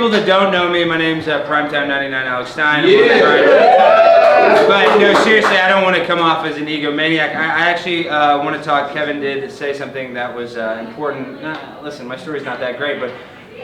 people that don't know me, my name's Primetime 99 Alex Stein. Yeah. But no, seriously, I don't want to come off as an egomaniac. I actually want to talk. Kevin did say something that was important. Listen, my story's not that great, but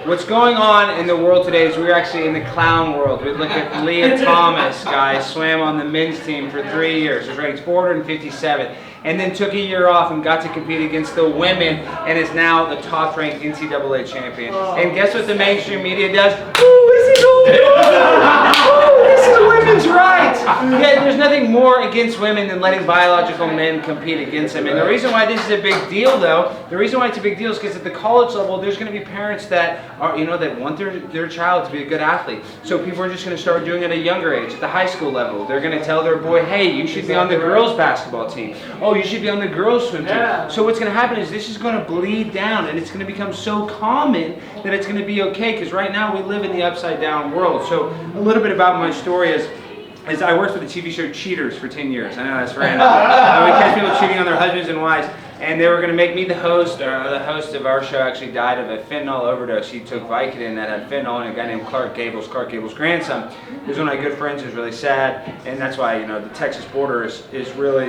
what's going on in the world today is we're actually in the clown world. We look at Leah Thomas, guys, swam on the men's team for 3 years, was ranked 457th, and then took a year off and got to compete against the women, and is now the top-ranked NCAA champion. And guess what the mainstream media does? Ooh, is he going? Ooh, this is women's rights. Yeah, there's nothing more against women than letting biological men compete against them. And the reason why this is a big deal, though, the reason why it's a big deal is because at the college level, there's going to be parents that are, that want their child to be a good athlete. So people are just going to start doing it at a younger age. At the high school level, they're going to tell their boy, hey, you should be on the girls' basketball team. Oh, you should be on the girls' swim team. So what's going to happen is this is going to bleed down, and it's going to become so common that it's going to be okay, because right now we live in the upside down world. So a little bit about my story is I worked for the TV show Cheaters for 10 years. I know that's random. We catch people cheating on their husbands and wives. And they were going to make me the host. The host of our show actually died of a fentanyl overdose. He took Vicodin that had fentanyl, and a guy named Clark Gable's grandson. He was one of my good friends. He was really sad, and that's why the Texas border is really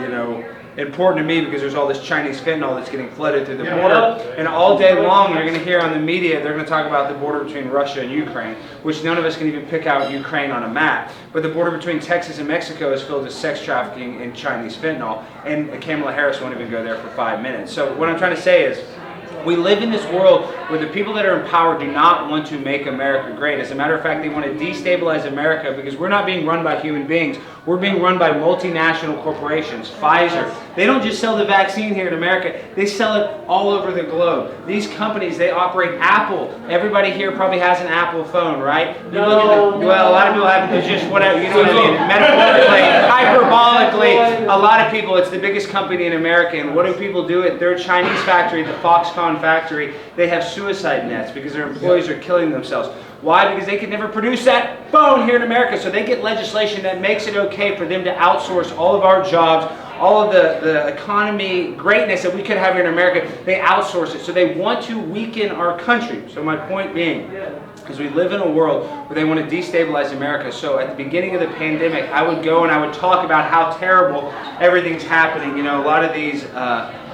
important to me, because there's all this Chinese fentanyl that's getting flooded through the border. And all day long, you're going to hear on the media, they're going to talk about the border between Russia and Ukraine, which none of us can even pick out Ukraine on a map. But the border between Texas and Mexico is filled with sex trafficking and Chinese fentanyl, and Kamala Harris won't even go there for 5 minutes. So what I'm trying to say is, we live in this world where the people that are in power do not want to make America great. As a matter of fact, they want to destabilize America, because we're not being run by human beings. We're being run by multinational corporations. Pfizer. They don't just sell the vaccine here in America. They sell it all over the globe. These companies, they operate. Apple. Everybody here probably has an Apple phone, right? You look at well, a lot of people have it. It's just whatever. You know what I mean? Metaphorically, hyperbolically, a lot of people, it's the biggest company in America. And what do people do at their Chinese factory, the Foxconn factory? They have suicide nets because their employees are killing themselves. Why? Because they could never produce that phone here in America. So they get legislation that makes it okay for them to outsource all of our jobs, all of the economy greatness that we could have here in America. They outsource it. So they want to weaken our country. So my point being, because we live in a world where they want to destabilize America. So at the beginning of the pandemic, I would go and I would talk about how terrible everything's happening. A lot of these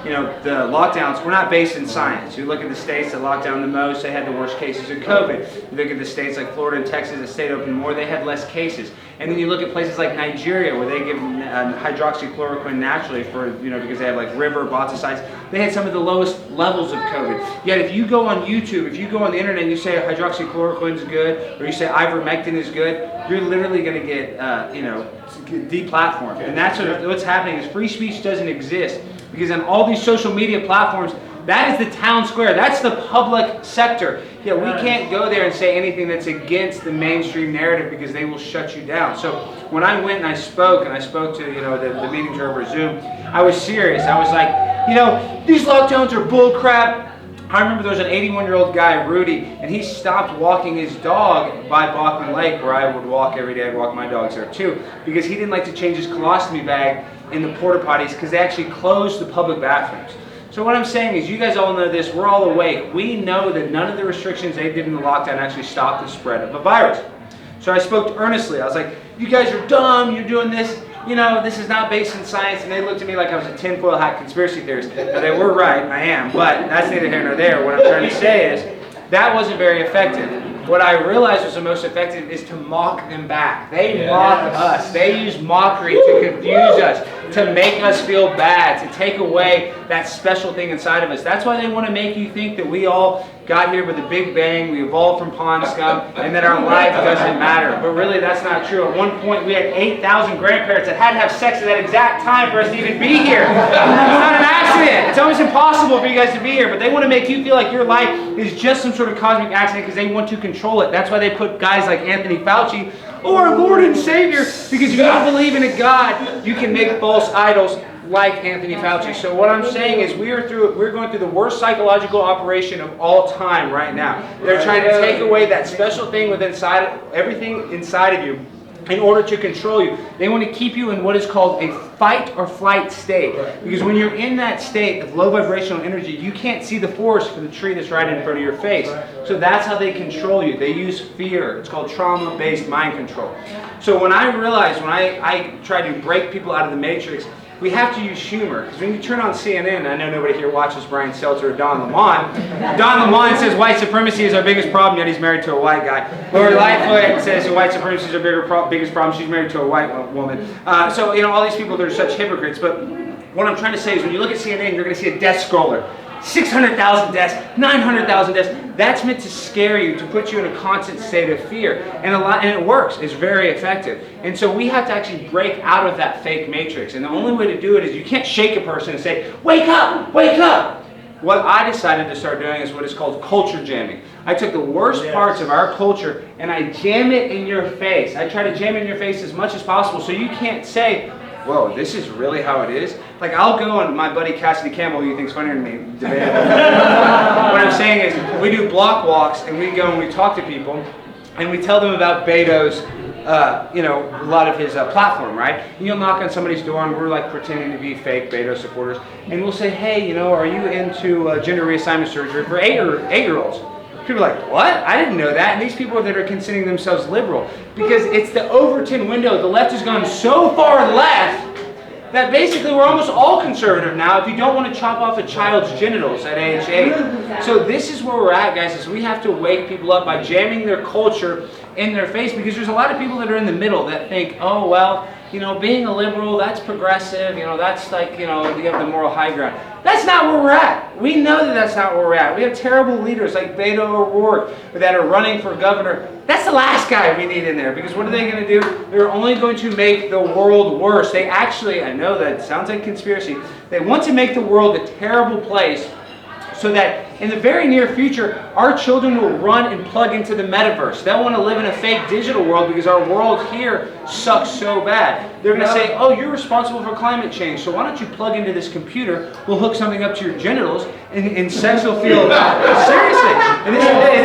the lockdowns were not based in science. You look at the states that locked down the most, they had the worst cases of COVID. You look at the states like Florida and Texas that stayed open more, they had less cases. And then you look at places like Nigeria, where they give hydroxychloroquine naturally for, because they have like river, botrytis. They had some of the lowest levels of COVID. Yet if you go on YouTube, if you go on the internet and you say hydroxychloroquine is good, or you say ivermectin is good, you're literally going to get, deplatformed. And that's what's happening is free speech doesn't exist. Because on all these social media platforms, that is the town square. That's the public sector. Yeah, we can't go there and say anything that's against the mainstream narrative, because they will shut you down. So when I went and I spoke to the meetings were over Zoom, I was serious. I was like, these lockdowns are bull crap. I remember there was an 81-year-old guy, Rudy, and he stopped walking his dog by Bachman Lake, where I would walk every day. I'd walk my dogs there too, because he didn't like to change his colostomy bag in the porta potties, because they actually closed the public bathrooms. So what I'm saying is, you guys all know this, we're all awake. We know that none of the restrictions they did in the lockdown actually stopped the spread of a virus. So I spoke earnestly. I was like, you guys are dumb, you're doing this, this is not based in science. And they looked at me like I was a tinfoil hat conspiracy theorist. Now they were right, I am, but that's neither here nor there. What I'm trying to say is, that wasn't very effective. What I realized was the most effective is to mock them back. They mock us. They use mockery to confuse us, to make us feel bad, to take away that special thing inside of us. That's why they want to make you think that we all got here with a big bang, we evolved from pond scum, and that our life doesn't matter. But really, that's not true. At one point, we had 8,000 grandparents that had to have sex at that exact time for us to even be here. It's not an accident. It's almost impossible for you guys to be here, but they want to make you feel like your life is just some sort of cosmic accident, because they want to control it. That's why they put guys like Anthony Fauci, our Lord and Savior, because if you don't believe in a God, you can make false idols like Anthony Fauci. So what I'm saying is, we're going through the worst psychological operation of all time right now. They're trying to take away that special thing within everything inside of you, in order to control you. They want to keep you in what is called a fight or flight state. Because when you're in that state of low vibrational energy, you can't see the forest for the tree that's right in front of your face. So that's how they control you. They use fear. It's called trauma-based mind control. So when I realized, when I try to break people out of the matrix, we have to use humor. Because when you turn on CNN, I know nobody here watches Brian Seltzer or Don Lemon. Don Lemon says white supremacy is our biggest problem, yet he's married to a white guy. Lori Lightfoot says white supremacy is our biggest problem, she's married to a white woman. So, you know, all these people, they're such hypocrites. But what I'm trying to say is when you look at CNN, you're going to see a death scroller. 600,000 deaths, 900,000 deaths. That's meant to scare you, to put you in a constant state of fear. And it works. It's very effective. And so we have to actually break out of that fake matrix. And the only way to do it is you can't shake a person and say, wake up, wake up. What I decided to start doing is what is called culture jamming. I took the worst parts of our culture and I jam it in your face. I try to jam it in your face as much as possible so you can't say, whoa, this is really how it is? Like, I'll go on my buddy Cassidy Campbell, who you think's funnier than me, debate. What I'm saying is, we do block walks, and we go and we talk to people, and we tell them about Beto's, you know, a lot of his platform, right? And you'll knock on somebody's door, and we're like pretending to be fake Beto supporters, and we'll say, hey, you know, are you into gender reassignment surgery for eight-year-olds? People are like, what? I didn't know that. And these people that are considering themselves liberal, because it's the Overton window. The left has gone so far left that basically we're almost all conservative now if you don't want to chop off a child's genitals at age 8. So this is where we're at, guys, is we have to wake people up by jamming their culture in their face, because there's a lot of people that are in the middle that think, oh, well, you know, being a liberal, that's progressive, you know, that's like, you know, you have the moral high ground. That's not where we're at. We know that that's not where we're at. We have terrible leaders like Beto O'Rourke that are running for governor. That's the last guy we need in there, because what are they going to do? They're only going to make the world worse. They actually, I know that sounds like conspiracy, they want to make the world a terrible place so that in the very near future, our children will run and plug into the Metaverse. They'll want to live in a fake digital world because our world here sucks so bad. They're going to say, oh, you're responsible for climate change, so why don't you plug into this computer, we'll hook something up to your genitals, and sex will feel... Seriously. And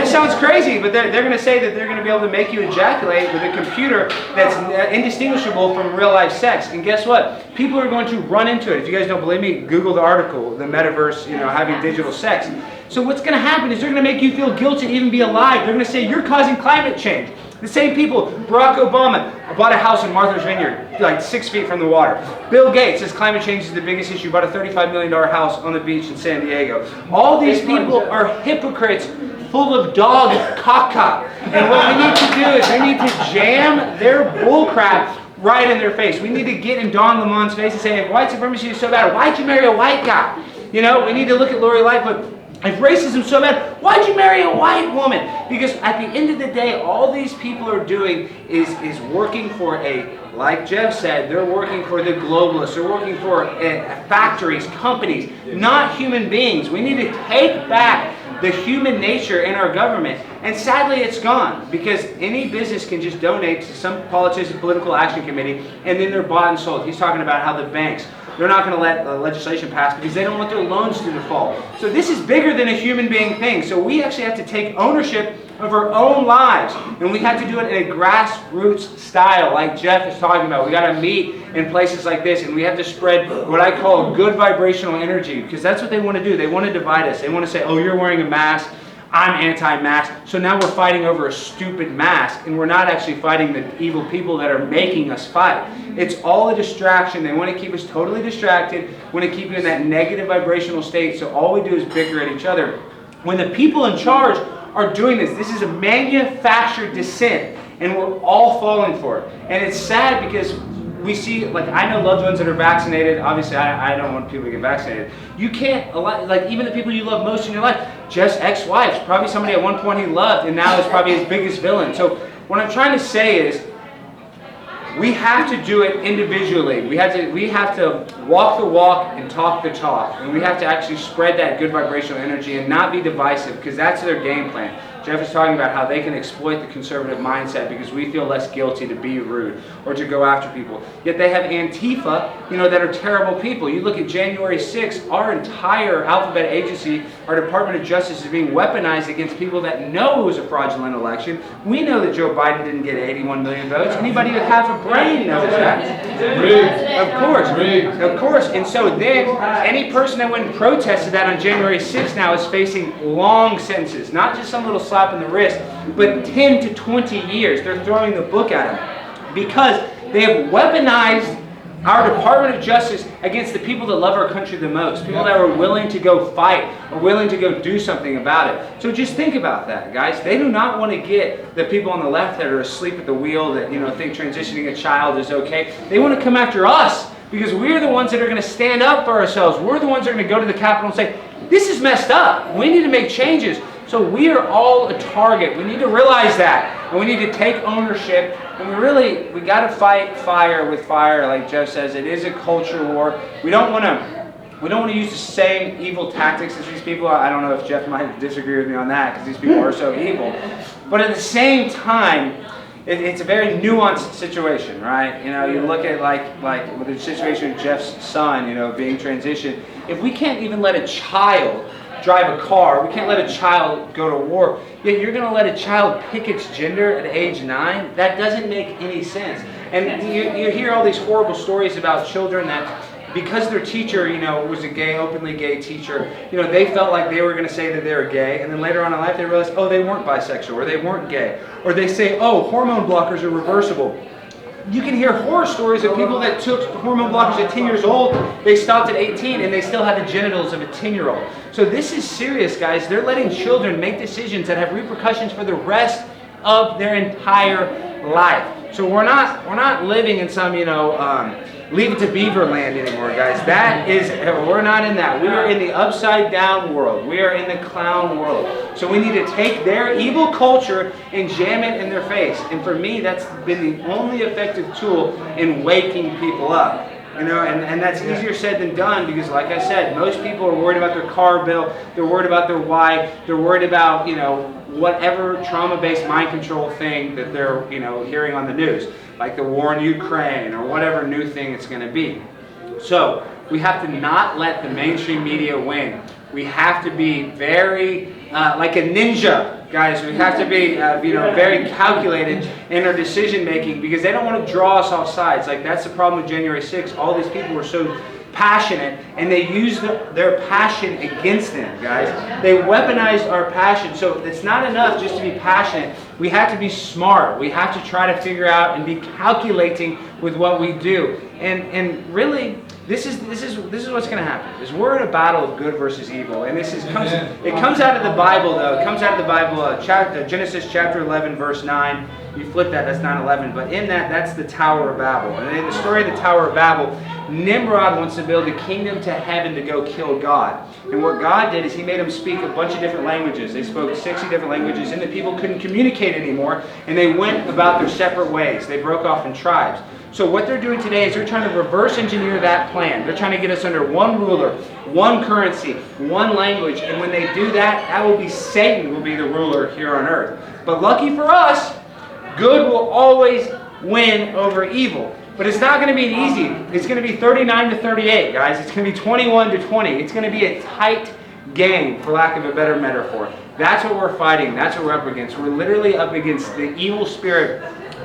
this sounds crazy, but they're going to say that they're going to be able to make you ejaculate with a computer that's indistinguishable from real life sex. And guess what? People are going to run into it. If you guys don't believe me, Google the article, the Metaverse, you know, having digital sex. So what's going to happen is they're going to make you feel guilty to even be alive. They're going to say you're causing climate change. The same people, Barack Obama bought a house in Martha's Vineyard, like 6 feet from the water. Bill Gates says climate change is the biggest issue, bought a $35 million house on the beach in San Diego. All these people are hypocrites full of dog caca. And what we need to do is we need to jam their bullcrap right in their face. We need to get in Don Lemon's face and say, if white supremacy is so bad, why'd you marry a white guy? You know, we need to look at Lori Lightfoot. If racism is so bad, why'd you marry a white woman? Because at the end of the day, all these people are doing is working for like Jeff said, they're working for the globalists. They're working for factories, companies, not human beings. We need to take back the human nature in our government. And sadly, it's gone, because any business can just donate to some politician's political action committee, and then they're bought and sold. He's talking about how the banks, they're not going to let legislation pass because they don't want their loans to default. So this is bigger than a human being thing. So we actually have to take ownership of our own lives. And we have to do it in a grassroots style, like Jeff is talking about. We got to meet in places like this, and we have to spread what I call good vibrational energy, because that's what they want to do. They want to divide us. They want to say, oh, you're wearing a mask, I'm anti-mask, so now we're fighting over a stupid mask, and we're not actually fighting the evil people that are making us fight. It's all a distraction. They want to keep us totally distracted, want to keep you in that negative vibrational state, so all we do is bicker at each other. When the people in charge are doing this is a manufactured dissent, and we're all falling for it. And it's sad because we see, like, I know loved ones that are vaccinated. Obviously, I don't want people to get vaccinated. You can't, like, even the people you love most in your life, Jeff's ex-wife, probably somebody at one point he loved, and now is probably his biggest villain. So what I'm trying to say is, we have to do it individually. We have to walk the walk and talk the talk. And we have to actually spread that good vibrational energy and not be divisive, because that's their game plan. Jeff is talking about how they can exploit the conservative mindset because we feel less guilty to be rude or to go after people. Yet they have Antifa, that are terrible people. You look at January 6th, our entire alphabet agency, our Department of Justice is being weaponized against people that know it was a fraudulent election. We know that Joe Biden didn't get 81 million votes. Anybody with half a brain knows that. Of course. And so then, any person that went and protested that on January 6th now is facing long sentences. Not just some little slap in the wrist, but 10 to 20 years. They're throwing the book at them because they have weaponized our Department of Justice against the people that love our country the most, people that are willing to go fight or willing to go do something about it. So just think about that, guys. They do not want to get the people on the left that are asleep at the wheel that think transitioning a child is okay. They want to come after us because we're the ones that are going to stand up for ourselves. We're the ones that are going to go to the Capitol and say, this is messed up. We need to make changes. So we are all a target. We need to realize that. And we need to take ownership. And we got to fight fire with fire, like Jeff says. It is a culture war. We don't want to use the same evil tactics as these people. I don't know if Jeff might disagree with me on that because these people are so evil. But at the same time, it's a very nuanced situation, right? You look at like with the situation with Jeff's son, being transitioned. If we can't even let a child drive a car, we can't let a child go to war, yet you're going to let a child pick its gender at age 9? That doesn't make any sense. And you hear all these horrible stories about children that because their teacher, was a openly gay teacher, they felt like they were going to say that they were gay, and then later on in life they realized, oh, they weren't bisexual, or they weren't gay. Or they say, oh, hormone blockers are reversible. You can hear horror stories of people that took hormone blockers at 10 years old, they stopped at 18, and they still had the genitals of a 10-year-old. So this is serious, guys. They're letting children make decisions that have repercussions for the rest of their entire life. So we're not living in some, Leave It to Beaver land anymore, guys. We're not in that. We are in the upside down world. We are in the clown world. So we need to take their evil culture and jam it in their face. And for me, that's been the only effective tool in waking people up. And that's easier said than done because, like I said, most people are worried about their car bill. They're worried about their wife. They're worried about, whatever trauma-based mind control thing that they're, hearing on the news, like the war in Ukraine or whatever new thing it's going to be. So we have to not let the mainstream media win. We have to be very, like a ninja, guys. We have to be, very calculated in our decision making because they don't want to draw us off sides. Like that's the problem with January 6th. All these people were so passionate and they used their passion against them, guys. They weaponized our passion. So it's not enough just to be passionate. We have to be smart. We have to try to figure out and be calculating with what we do. And really, this is what's going to happen. Is we're in a battle of good versus evil, and it comes out of the Bible though. It comes out of the Bible, Genesis chapter 11, verse 9. You flip that, that's 9/11. But in that's the Tower of Babel. And in the story of the Tower of Babel, Nimrod wants to build a kingdom to heaven to go kill God. And what God did is He made them speak a bunch of different languages. They spoke 60 different languages, and the people couldn't communicate anymore. And they went about their separate ways. They broke off in tribes. So what they're doing today is they're trying to reverse engineer that plan. They're trying to get us under one ruler, one currency, one language. And when they do that, that will be Satan will be the ruler here on earth. But lucky for us, good will always win over evil. But it's not going to be easy. It's going to be 39 to 38, guys. It's going to be 21 to 20. It's going to be a tight game, for lack of a better metaphor. That's what we're fighting. That's what we're up against. We're literally up against the evil spirit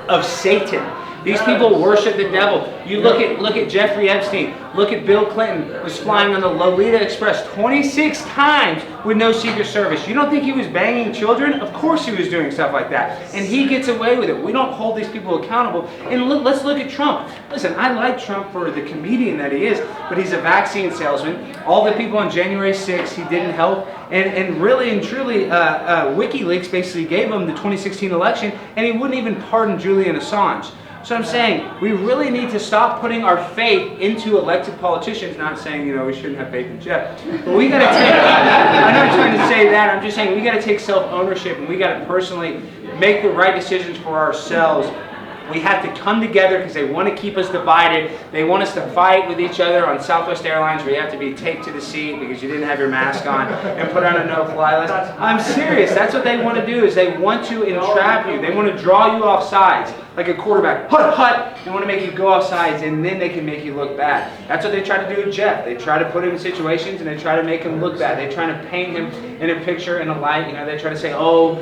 of Satan. These people worship the devil. You look at Jeffrey Epstein. Look at Bill Clinton, was flying on the Lolita Express 26 times with no Secret Service. You don't think he was banging children? Of course he was doing stuff like that. And he gets away with it. We don't hold these people accountable. And let's look at Trump. Listen, I like Trump for the comedian that he is, but he's a vaccine salesman. All the people on January 6th, he didn't help. And really and truly, WikiLeaks basically gave him the 2016 election, and he wouldn't even pardon Julian Assange. So I'm saying we really need to stop putting our faith into elected politicians. Not saying, we shouldn't have faith in Jeff. But we got to take, I'm not trying to say that. I'm just saying we got to take self-ownership and we got to personally make the right decisions for ourselves We have to come together because they want to keep us divided. They want us to fight with each other on Southwest Airlines where you have to be taped to the seat because you didn't have your mask on and put on a no-fly list. I'm serious. That's what they want to do, is they want to entrap you. They want to draw you off sides. Like a quarterback, hut. They want to make you go off sides, and then they can make you look bad. That's what they try to do with Jeff. They try to put him in situations, and they try to make him look bad. They try to paint him in a picture, in a light. They try to say, oh,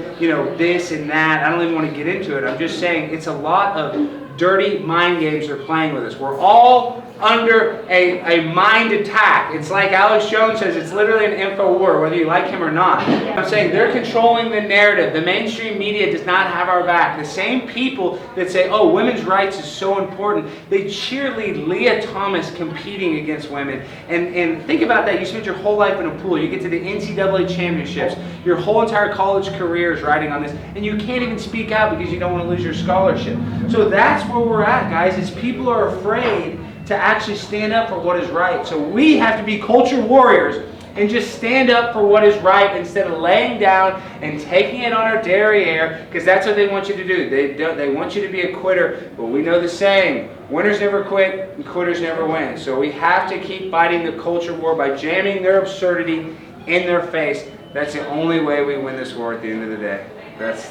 this and that. I don't even want to get into it. I'm just saying it's a lot of dirty mind games they're playing with us. We're all under a mind attack. It's like Alex Jones says, it's literally an info war, whether you like him or not. I'm saying they're controlling the narrative. The mainstream media does not have our back. The same people that say, oh, women's rights is so important, they cheerlead Leah Thomas competing against women. And think about that. You spent your whole life in a pool. You get to the NCAA championships. Your whole entire college career is riding on this. And you can't even speak out because you don't want to lose your scholarship. So that's where we're at, guys, is people are afraid to actually stand up for what is right. So we have to be culture warriors and just stand up for what is right instead of laying down and taking it on our derriere, because that's what they want you to do. They want you to be a quitter, but we know the saying, winners never quit and quitters never win. So we have to keep fighting the culture war by jamming their absurdity in their face. That's the only way we win this war at the end of the day. That's